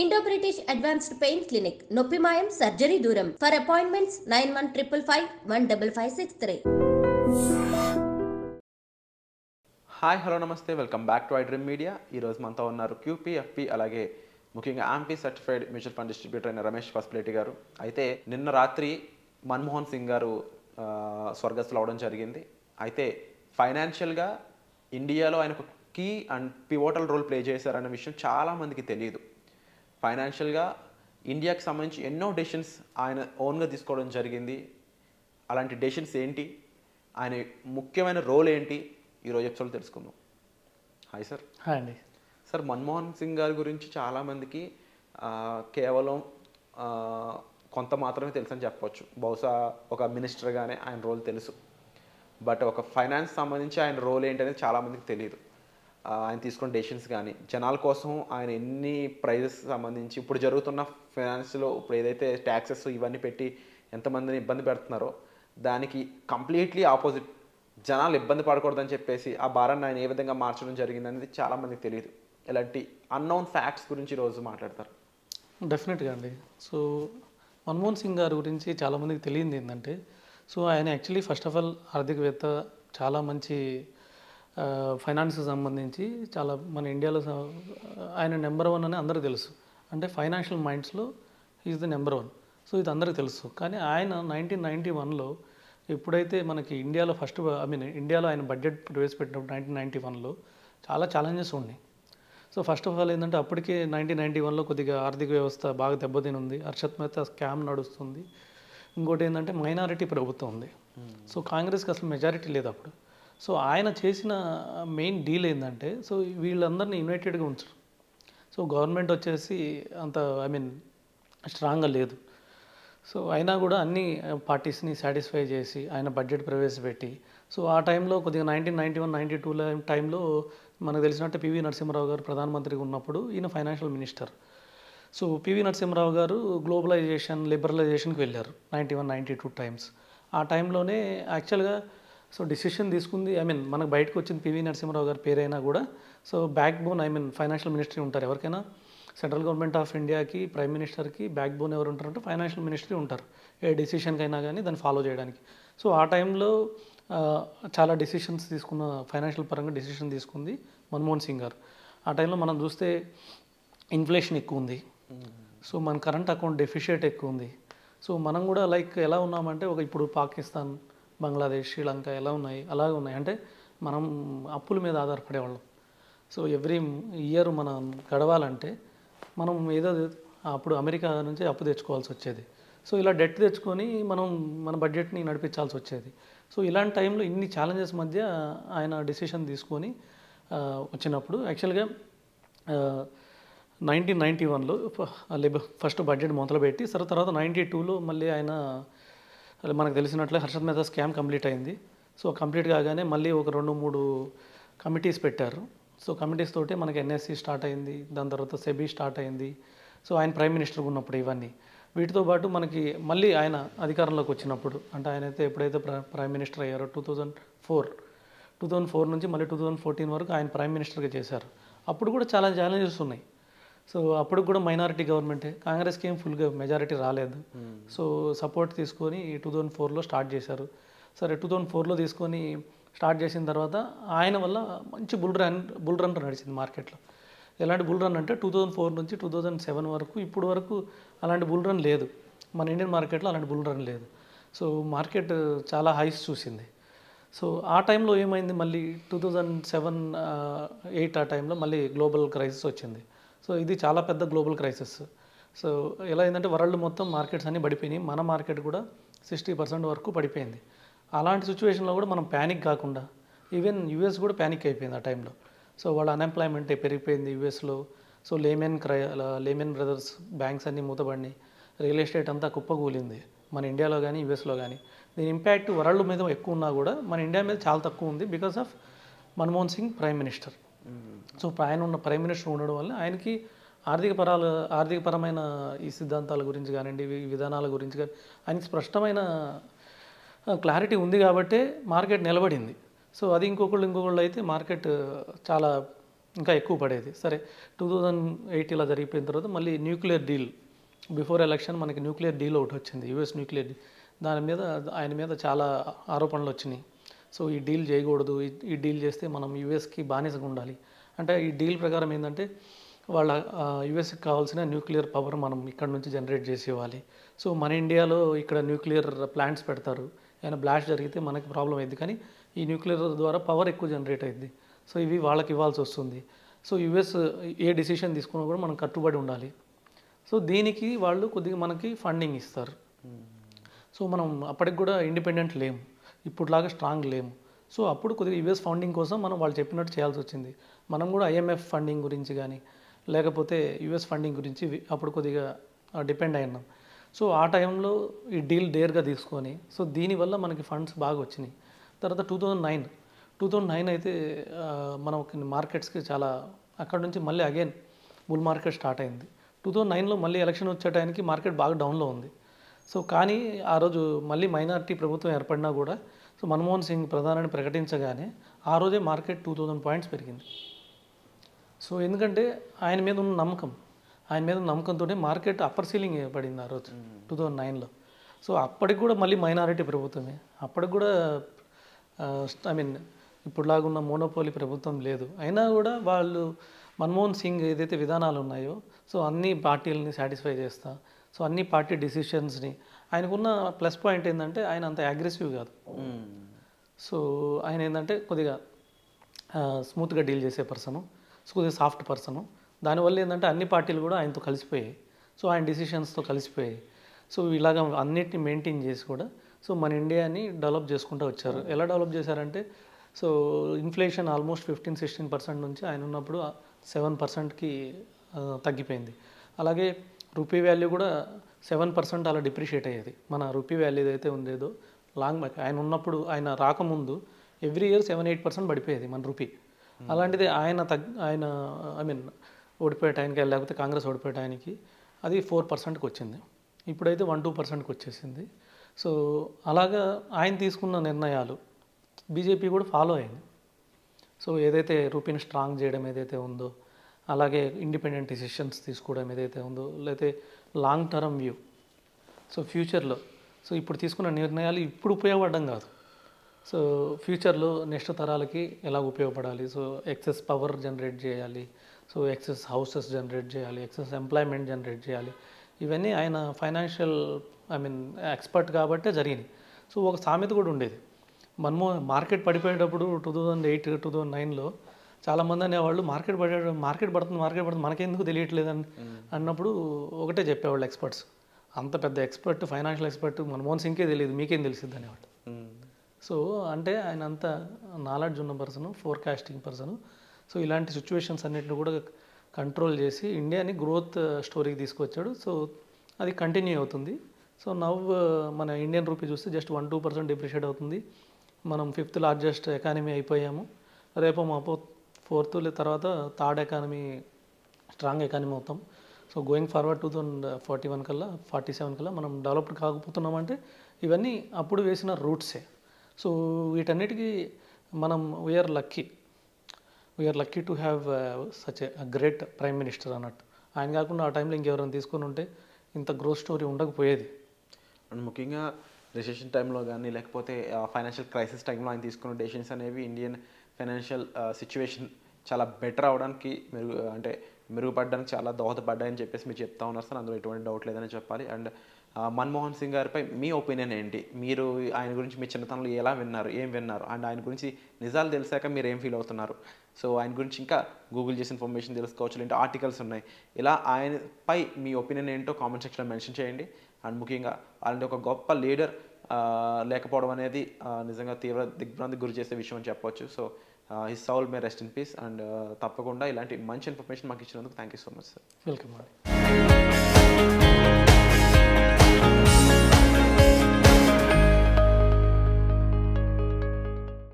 Indo British advanced pain clinic నొప్పి మాయం surgery దూరం ఫర్ అపాయింట్మెంట్స్ 9155515563. హాయ్ హలో నమస్తే welcome back to I dream media. ఈరోజు మనతో ఉన్నారు QPFP అలాగే ముఖ్యంగా amphi certified mutual fund distributor అయిన రమేష్ పసుపులేటి గారు. అయితే నిన్న రాత్రి మన్మోహన్ సింగ్ గారు స్వర్గస్థులు అవడం జరిగింది. అయితే ఫైనాన్షియల్గా ఇండియాలో ఆయన ఒక key and pivotal role play చేశారన్న విషయం చాలామందికి తెలియదు. ఫైనాన్షియల్గా ఇండియాకి సంబంధించి ఎన్నో డెసిషన్స్ ఆయన ఓన్గా తీసుకోవడం జరిగింది. అలాంటి డెసిషన్స్ ఏంటి, ఆయన ముఖ్యమైన రోల్ ఏంటి, ఈరోజు ఎపిసోడ్ తెలుసుకుందాం. Hi sir. హాయ్ అండి. సార్, మన్మోహన్ సింగ్ గారి గురించి చాలామందికి కేవలం కొంత మాత్రమే తెలుసు అని చెప్పవచ్చు. బహుశా ఒక మినిస్టర్గానే ఆయన రోల్ తెలుసు, బట్ ఒక ఫైనాన్స్ సంబంధించి ఆయన రోల్ ఏంటనేది చాలామందికి తెలియదు. ఆయన తీసుకున్న డెసిషన్స్ కానీ జనాల కోసం ఆయన ఎన్ని ప్రైజెస్ సంబంధించి ఇప్పుడు జరుగుతున్న ఫైనాన్స్లో ఇప్పుడు ఏదైతే ట్యాక్సెస్ ఇవన్నీ పెట్టి ఎంతమందిని ఇబ్బంది పెడుతున్నారో దానికి కంప్లీట్లీ ఆపోజిట్, జనాలు ఇబ్బంది పడకూడదని చెప్పేసి ఆ భారాన్ని ఆయన ఏ విధంగా మార్చడం జరిగిందనేది చాలామందికి తెలియదు. ఇలాంటి అన్నోన్ ఫ్యాక్ట్స్ గురించి ఈరోజు మాట్లాడతారు. డెఫినెట్గా అండి. సో మన్మోహన్ సింగ్ గారి గురించి చాలామందికి తెలియంది ఏంటంటే, సో ఆయన యాక్చువల్లీ ఫస్ట్ ఆఫ్ ఆల్ ఆర్థికవేత్త, చాలా మంచి ఫైనాన్స్కి సంబంధించి చాలా మన ఇండియాలో ఆయన నెంబర్ 1 అని అందరికీ తెలుసు. అంటే ఫైనాన్షియల్ మైండ్స్లో ఈజ్ ద నెంబర్ 1. సో ఇది అందరికీ తెలుసు. కానీ ఆయన 1991లో ఎప్పుడైతే మనకి ఇండియాలో ఇండియాలో ఆయన బడ్జెట్ ప్రవేశపెట్టినప్పుడు 1991లో చాలా ఛాలెంజెస్ ఉన్నాయి. సో ఫస్ట్ ఆఫ్ ఆల్ ఏంటంటే, అప్పటికే 1991లో కొద్దిగా ఆర్థిక వ్యవస్థ బాగా దెబ్బతిని ఉంది. హర్షత్ మెహతా స్కామ్ నడుస్తుంది. ఇంకోటి ఏంటంటే మైనారిటీ ప్రభుత్వం ఉంది. సో కాంగ్రెస్కి అసలు మెజారిటీ లేదు అప్పుడు. సో ఆయన చేసిన మెయిన్ డీల్ ఏంటంటే, సో వీళ్ళందరినీ యునైటెడ్గా ఉంచరు. సో గవర్నమెంట్ వచ్చేసి అంత స్ట్రాంగ్గా లేదు. సో అయినా కూడా అన్ని పార్టీస్ని సాటిస్ఫై చేసి ఆయన బడ్జెట్ ప్రవేశపెట్టి, సో ఆ టైంలో కొద్దిగా 1991-92 టైంలో మనకు తెలిసినట్టు పివి నరసింహారావు గారు ప్రధానమంత్రిగా ఉన్నప్పుడు ఈయన financial minister. So PV Narasimha Rao గారు గ్లోబలైజేషన్, లిబరలైజేషన్కి వెళ్ళారు 91-92 టైమ్స్. ఆ టైంలోనే యాక్చువల్గా సో డిసిషన్ తీసుకుంది. మనకు బయటకు వచ్చింది పివి నరసింహారావు గారి పేరైనా కూడా, so back bone financial ministry ఉంటారు. ఎవరికైనా సెంట్రల్ గవర్నమెంట్ ఆఫ్ ఇండియాకి ప్రైమ్ మినిస్టర్కి బ్యాక్ బోన్ ఎవరు ఉంటారంటే ఫైనాన్షియల్ మినిస్ట్రీ ఉంటారు, ఏ డిసిషన్కైనా కానీ దాన్ని ఫాలో చేయడానికి. సో ఆ టైంలో చాలా డిసిషన్స్ తీసుకున్న, ఫైనాన్షియల్ పరంగా డిసిషన్ తీసుకుంది మన్మోహన్ సింగ్ గారు. ఆ టైంలో మనం చూస్తే ఇన్ఫ్లేషన్ ఎక్కువ ఉంది. సో మన కరెంట్ అకౌంట్ డెఫిషియట్ ఎక్కువ ఉంది. సో మనం కూడా ఎలా ఉన్నామంటే, ఇప్పుడు పాకిస్తాన్, బంగ్లాదేశ్, శ్రీలంక ఎలా ఉన్నాయి అలాగే ఉన్నాయి. అంటే మనం అప్పుల మీద ఆధారపడేవాళ్ళం. సో ఎవ్రీ ఇయర్ మనం గడవాలంటే మనం అప్పుడు అమెరికా నుంచి అప్పు తెచ్చుకోవాల్సి వచ్చేది. సో ఇలా డెట్ తెచ్చుకొని మనం మన బడ్జెట్ని నడిపించాల్సి వచ్చేది. సో ఇలాంటి టైంలో ఇన్ని ఛాలెంజెస్ మధ్య ఆయన డిసిషన్ తీసుకొని వచ్చినప్పుడు యాక్చువల్గా 1991లో ఫస్ట్ బడ్జెట్ మొదలుపెట్టి, తర్వాత 92లో మళ్ళీ ఆయన మనకు తెలిసినట్లే హర్షత్ మెహతా స్కామ్ కంప్లీట్ అయింది. సో కంప్లీట్ కాగానే మళ్ళీ ఒక 2-3 కమిటీస్ పెట్టారు. సో కమిటీస్ తోటి మనకి NSE స్టార్ట్ అయింది, దాని తర్వాత సెబీ స్టార్ట్ అయింది. సో ఆయన ప్రైమ్ మినిస్టర్గా ఉన్నప్పుడు ఇవన్నీ వీటితో పాటు మనకి మళ్ళీ ఆయన అధికారంలోకి వచ్చినప్పుడు, అంటే ఆయనైతే ఎప్పుడైతే ప్రైమ్ మినిస్టర్ అయ్యారో 2004 నుంచి మళ్ళీ 2014 వరకు ఆయన ప్రైమ్ మినిస్టర్గా చేశారు. అప్పుడు కూడా చాలా ఛాలెంజెస్ ఉన్నాయి. సో అప్పుడు కూడా మైనారిటీ గవర్నమెంటే, కాంగ్రెస్కి ఏం ఫుల్గా మెజారిటీ రాలేదు. సో సపోర్ట్ తీసుకొని 2004లో స్టార్ట్ చేశారు. సరే 2004లో తీసుకొని స్టార్ట్ చేసిన తర్వాత ఆయన వల్ల మంచి బుల్ రన్ నడిచింది మార్కెట్లో. ఎలాంటి బుల్ రన్ అంటే 2004 నుంచి 2007 వరకు ఇప్పుడు వరకు అలాంటి బుల్ రన్ లేదు మన ఇండియన్ మార్కెట్లో. అలాంటి బుల్ రన్ లేదు. సో మార్కెట్ చాలా హైస్ చూసింది. సో ఆ టైంలో ఏమైంది, మళ్ళీ 2007-8 ఆ టైంలో మళ్ళీ గ్లోబల్ క్రైసిస్ వచ్చింది. సో ఇది చాలా పెద్ద గ్లోబల్ క్రైసిస్. సో ఎలా అయిందంటే వరల్డ్ మొత్తం మార్కెట్స్ అన్నీ పడిపోయినాయి, మన మార్కెట్ కూడా 60% వరకు పడిపోయింది. అలాంటి సిచ్యువేషన్లో కూడా మనం ప్యానిక్ కాకుండా, ఈవెన్ యూఎస్ కూడా ప్యానిక్ అయిపోయింది ఆ టైంలో. సో వాళ్ళ అన్ఎంప్లాయ్మెంట్ పెరిగిపోయింది యూఎస్లో. సో లేమెన్ బ్రదర్స్ బ్యాంక్స్ అన్నీ మూతపడినాయి, రియల్ ఎస్టేట్ అంతా కుప్పకూలింది మన ఇండియాలో కానీ యూఎస్లో కానీ. దీని ఇంపాక్ట్ వరల్డ్ మీద ఎక్కువ ఉన్నా కూడా మన ఇండియా మీద చాలా తక్కువ ఉంది, because of Manmohan Singh prime minister. So ఆయన ఉన్న ప్రైమ్ మినిస్టర్ ఉండడం వల్ల ఆయనకి ఆర్థికపరమైన ఈ సిద్ధాంతాల గురించి కానివ్వండి, ఈ విధానాల గురించి కానీ ఆయనకి స్పష్టమైన క్లారిటీ ఉంది కాబట్టే మార్కెట్ నిలబడింది. సో అది ఇంకొకళ్ళు అయితే మార్కెట్ చాలా ఇంకా ఎక్కువ పడేది. సరే 2008 ఇలా జరిగిపోయిన తర్వాత మళ్ళీ న్యూక్లియర్ డీల్, బిఫోర్ ఎలక్షన్ మనకి న్యూక్లియర్ డీల్ ఒకటి వచ్చింది, యూఎస్ న్యూక్లియర్ డీల్. దాని మీద ఆయన మీద చాలా ఆరోపణలు వచ్చినాయి. సో ఈ డీల్ చేయకూడదు, ఈ డీల్ చేస్తే మనం యూఎస్కి బానిసగా ఉండాలి. అంటే ఈ డీల్ ప్రకారం ఏంటంటే వాళ్ళ యూఎస్కి కావాల్సిన న్యూక్లియర్ పవర్ మనం ఇక్కడ నుంచి జనరేట్ చేసి ఇవ్వాలి. సో మన ఇండియాలో ఇక్కడ న్యూక్లియర్ ప్లాంట్స్ పెడతారు, ఏమైనా బ్లాస్ట్ జరిగితే మనకి ప్రాబ్లం అయింది, కానీ ఈ న్యూక్లియర్ ద్వారా పవర్ ఎక్కువ జనరేట్ అయింది. సో ఇవి వాళ్ళకి ఇవ్వాల్సి వస్తుంది. సో యూఎస్ ఏ డిసిషన్ తీసుకున్నా కూడా మనం కట్టుబడి ఉండాలి. సో దీనికి వాళ్ళు కొద్దిగా మనకి ఫండింగ్ ఇస్తారు. సో మనం అప్పటికి కూడా ఇండిపెండెంట్ లేము, ఇప్పుడులాగా స్ట్రాంగ్ లేము. సో అప్పుడు కొద్దిగా యూఎస్ ఫండింగ్ కోసం మనం వాళ్ళు చెప్పినట్టు చేయాల్సి వచ్చింది. మనం కూడా ఐఎంఎఫ్ ఫండింగ్ గురించి కానీ లేకపోతే యూఎస్ ఫండింగ్ గురించి అప్పుడు కొద్దిగా డిపెండ్ అయినాం. సో ఆ టైంలో ఈ డీల్ డేర్గా తీసుకొని సో దీనివల్ల మనకి ఫండ్స్ బాగా వచ్చినాయి. తర్వాత 2009 అయితే మనం మార్కెట్స్కి చాలా అక్కడ నుంచి మళ్ళీ అగైన్ బుల్ మార్కెట్ స్టార్ట్ అయింది. 2009లో మళ్ళీ ఎలక్షన్ వచ్చే టైంకి మార్కెట్ బాగా డౌన్లో ఉంది. సో కానీ ఆ రోజు మళ్ళీ మైనారిటీ ప్రభుత్వం ఏర్పడినా కూడా సో మన్మోహన్ సింగ్ ప్రధాని ప్రకటించగానే ఆ రోజే మార్కెట్ 2000 పాయింట్స్ పెరిగింది. సో ఎందుకంటే ఆయన మీద ఉన్న నమ్మకంతో మార్కెట్ అప్పర్ సీలింగ్ పడింది ఆ రోజు 2009లో. సో అప్పటికి కూడా మళ్ళీ మైనారిటీ ప్రభుత్వమే, అప్పటికి కూడా ఇప్పుడులాగా ఉన్న మోనోపోలీ ప్రభుత్వం లేదు. అయినా కూడా వాళ్ళు మన్మోహన్ సింగ్ ఏదైతే విధానాలు ఉన్నాయో సో అన్ని పార్టీలని సాటిస్ఫై చేస్తా, సో అన్ని పార్టీ డిసిషన్స్ని, ఆయనకున్న ప్లస్ పాయింట్ ఏంటంటే ఆయన అంత అగ్రెసివ్ కాదు. సో ఆయన ఏంటంటే కొద్దిగా స్మూత్గా డీల్ చేసే పర్సను, కొద్దిగా సాఫ్ట్ పర్సను. దానివల్ల ఏంటంటే అన్ని పార్టీలు కూడా ఆయనతో కలిసిపోయాయి, సో ఆయన డిసిషన్స్తో కలిసిపోయాయి. సో ఇలాగ అన్నిటిని మెయింటైన్ చేసి కూడా సో మన ఇండియాని డెవలప్ చేసుకుంటూ వచ్చారు. ఎలా డెవలప్ చేశారంటే సో ఇన్ఫ్లేషన్ ఆల్మోస్ట్ 15-16% నుంచి ఆయన ఉన్నప్పుడు 7%కి తగ్గిపోయింది. అలాగే రూపీ వాల్యూ కూడా 7% అలా డిప్రిషియేట్ అయ్యేది. మన రూపీ వాల్యూ ఏదైతే ఉండేదో లాంగ్ బ్యాక్ ఆయన ఉన్నప్పుడు, ఆయన రాకముందు ఎవ్రీ ఇయర్ 7-8% పడిపోయేది మన రూపీ. అలాంటిది ఆయన ఓడిపోయే టైంకి లేకపోతే కాంగ్రెస్ ఓడిపోయే టైంకి అది 4%కి వచ్చింది. ఇప్పుడైతే 1-2%కి వచ్చేసింది. సో అలాగా ఆయన తీసుకున్న నిర్ణయాలు బీజేపీ కూడా ఫాలో అయింది. సో ఏదైతే రూపీని స్ట్రాంగ్ చేయడం ఏదైతే ఉందో, అలాగే ఇండిపెండెంట్ డిసిషన్స్ తీసుకోవడం ఏదైతే ఉందో, లేకపోతే లాంగ్ టర్మ్ వ్యూ, సో ఫ్యూచర్లో సో ఇప్పుడు తీసుకున్న నిర్ణయాలు ఇప్పుడు ఉపయోగపడడం కాదు, సో ఫ్యూచర్లో నెక్స్ట్ తరాలకి ఎలా ఉపయోగపడాలి. సో ఎక్సెస్ పవర్ జనరేట్ చేయాలి, సో ఎక్సెస్ హౌసెస్ జనరేట్ చేయాలి, ఎక్సెస్ ఎంప్లాయ్మెంట్ జనరేట్ చేయాలి. ఇవన్నీ ఆయన ఫైనాన్షియల్ ఎక్స్పర్ట్ కాబట్టే జరిగినాయి. సో ఒక సామెత కూడా ఉండేది, మార్కెట్ పడిపోయేటప్పుడు 2008-2009లో చాలామంది అనేవాళ్ళు మార్కెట్ పడుతుంది మనకెందుకు తెలియట్లేదు అన్నప్పుడు ఒకటే చెప్పేవాళ్ళు ఎక్స్పర్ట్స్, అంత పెద్ద ఎక్స్పర్ట్, ఫైనాన్షియల్ ఎక్స్పర్ట్ మన్మోహన్ సింగ్కే తెలియదు, మీకేం తెలిసింది అనేవాళ్ళు. సో అంటే ఆయన అంత నాలెడ్జ్ ఉన్న పర్సను, ఫోర్కాస్టింగ్ పర్సను. సో ఇలాంటి సిచ్యువేషన్స్ అన్నింటిని కూడా కంట్రోల్ చేసి ఇండియాని గ్రోత్ స్టోరీకి తీసుకొచ్చాడు. సో అది కంటిన్యూ అవుతుంది. సో మన ఇండియన్ రూపీ చూస్తే జస్ట్ 1-2% డిప్రిషియేట్ అవుతుంది. మనం 5th లార్జెస్ట్ ఎకానమీ అయిపోయాము. రేపు మా 4th తర్వాత 3rd ఎకానమీ, స్ట్రాంగ్ ఎకానమీ అవుతాం. సో గోయింగ్ ఫార్వర్డ్ 2041 కల్లా 47 కల్లా మనం డెవలప్డ్ కాకపోతున్నామంటే ఇవన్నీ అప్పుడు వేసిన రూట్సే. సో వీటన్నిటికీ మనం we are lucky to have such a great prime minister అన్నట్టు. ఆయన కాకుండా ఆ టైంలో ఇంకెవరైనా తీసుకొని ఉంటే ఇంత గ్రోత్ స్టోరీ ఉండకపోయేది. అండ్ ముఖ్యంగా రిసెషన్ టైంలో కానీ లేకపోతే ఫైనాన్షియల్ క్రైసిస్ టైంలో ఆయన తీసుకున్న డెసిషన్స్ అనేవి ఇండియన్ ఫైనాన్షియల్ సిచ్యువేషన్ చాలా బెటర్ అవడానికి మెరుగుపడడానికి చాలా దోహదపడ్డాయని చెప్పేసి మీరు చెప్తా ఉన్నారు సార్, అందులో ఎటువంటి డౌట్ లేదని చెప్పాలి. అండ్ మన్మోహన్ సింగ్ గారిపై మీ ఒపీనియన్ ఏంటి? మీరు ఆయన గురించి మీ చిన్నతనంలో ఏం విన్నారు అండ్ ఆయన గురించి నిజాలు తెలిసాక మీరు ఏం ఫీల్ అవుతున్నారు? సో ఆయన గురించి ఇంకా గూగుల్ చేసి ఇన్ఫర్మేషన్ తెలుసుకోవచ్చు, లేదంటే ఆర్టికల్స్ ఉన్నాయి. ఇలా ఆయనపై మీ ఒపీనియన్ ఏంటో కామెంట్ సెక్షన్లో మెన్షన్ చేయండి. అండ్ ముఖ్యంగా అలాంటి ఒక గొప్ప లీడర్ లేకపోవడం అనేది నిజంగా తీవ్ర దిగ్భ్రాంతికి గురి చేసే విషయం అని చెప్పవచ్చు. So his Saul May rest in peace. And తప్పకుండా ఇలాంటి మంచి ఇన్ఫర్మేషన్ మాకు ఇచ్చినందుకు thank you so much sir. Welcome అండి.